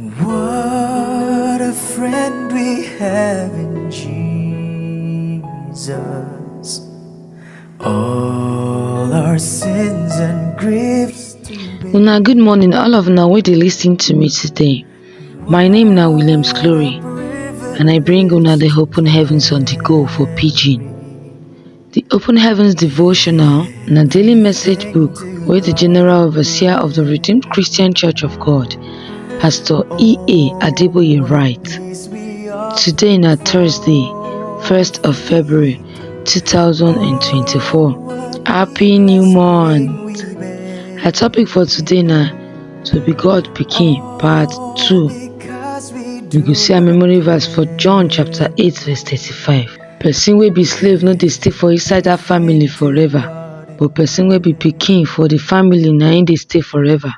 What a friend we have in Jesus. All our sins and griefs to bear. Una good morning, all of una wey dey lis ten to me today. My name na Williams Glory, and I bring una the Open Heavens on the Go for Pidgin. The Open Heavens Devotional na daily message book wey the General Overseer of the Redeemed Christian Church of God, Pastor E.A. Adeboye write. Today na Thursday, 1st of February 2024. Happy New Month! Our topic for today na to be God pikin part 2. We go see a memory verse for John chapter 8 verse 35. Person wey be slave no dey stay for inside that family forever, but person wey be pikin for the family na im dey stay forever.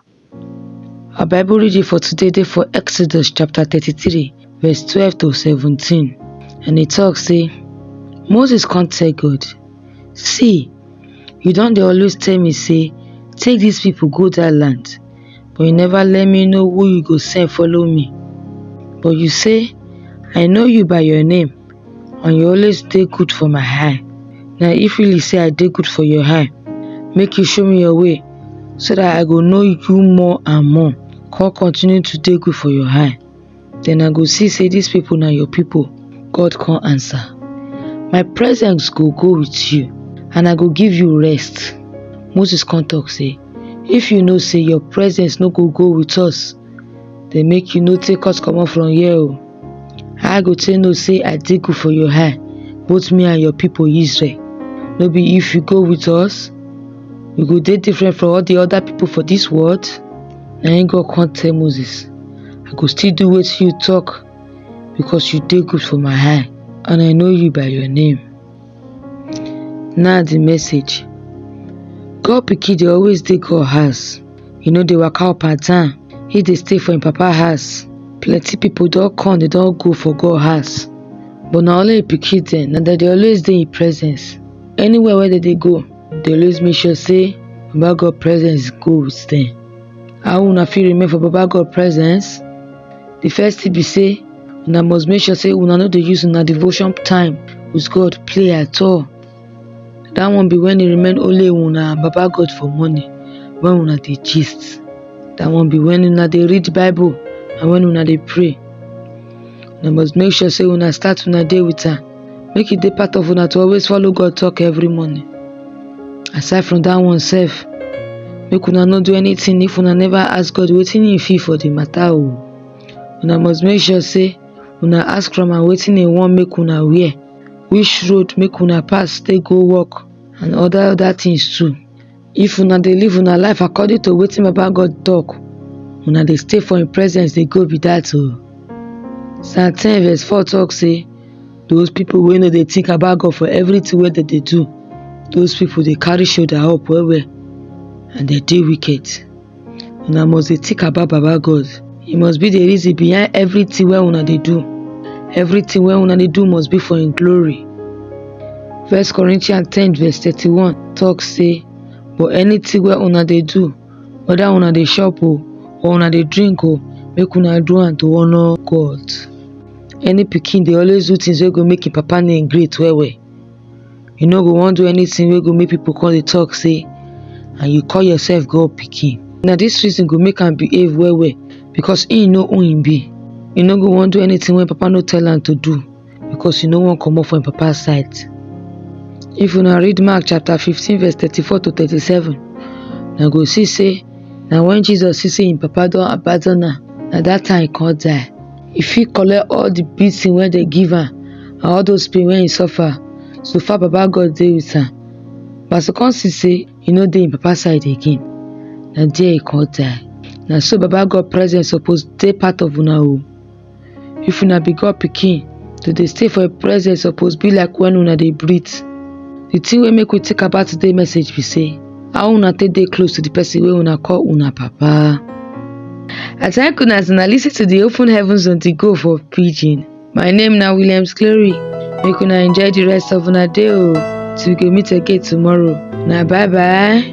Our Bible reading for today dey for Exodus chapter 33 verse 12 to 17, and e talk say, Moses come tell God, see, you don dey always tell me say take these people go that land, but you never let me know who you go send follow me. But you say, I know you by your name, and you always dey good for my eye. Now if really say I dey good for your eye, make you show me your way, so that I go know you more and more. Come continue to dey good for your eye. Then I go see say these people na your people. God come answer, my presence go with you, and I go give you rest. Moses come talk say, if you know say your presence no go with us, then make you no take us comot from here o. I go tell know say I dey good for your eye, both me and your people Israel. No be if you go with us, we go dey different from all the other people for this world. Na him God come tell Moses, I go still do wetin you talk, because you dey good for my eye, and I know you by your name. Now the message. God pikin dey always dey God house. You know dey waka up and down. He dey stay for him papa house. Plenty people don come, they don go for God house, but na only pikin dem na dem dey always dey in presence. Anywhere where they go, they always make sure say Baba God presence go with them. How una fit remain for Baba God presence? The first thing be say una must make sure say una no dey use una devotion time with God play at all. That one be when e remain only una and Baba God for morning, when una dey gist. That one be when una dey read Bible and when una dey pray. Una must make sure say una start una day with am. Make it dey part of una to always follow God talk every morning. Aside from that one sef, make una no do anything if una never ask God wetin He feel for the matter o. Una must make sure say una ask from am wetin He want make una wear, which road make una pass take go work, and other things too. If una dey live una life according to wetin Baba God talk, una dey stay for Him presence dey go be that o. Psalm 10 verse 4 talk say, those people wey no dey think about God for everything wey dem dey do, those people dey carry shoulder up well well, and they dey wicked. Una must dey think about Baba God. He must be the reason behind everything wey una dey do. Everything wey una dey do must be for Him glory. 1 Corinthians 10 verse 31 talk say, but anything wey una dey do, whether una dey chop o or una dey drink o, make una do am to honor God. Any pikin dey always do things wey go make him papa name great well well. You no go wan do anything wey go make people come dey talk say, and you call yourself God pikin. Na this reason go make am behave well well, because he know who him be. You no go wan do anything wey papa no tell am to do, because you no wan comot for him papa side. If una read Mark chapter 15 verse 34 to 37, na go see say na when Jesus see say him papa don abandon am, na that time he come die. He fit collect all the beating wey they give am and all those pain wey he suffer, so far Baba God dey with am. But as he come see say he no dey him papa side again, na there he come die. Na so Baba God presence suppose dey part of una o. If una be God pikin, to dey stay for Him presence suppose be like when una dey breathe. The thing wey make we think about today's message be say, how una take dey close to the person wey una call una papa. I thank una as una lis ten to the Open Heavens on the Go for Pidgin. My name na Williams Glory. Make una enjoy the rest of una day o. Till we go meet again tomorrow. Na bye bye.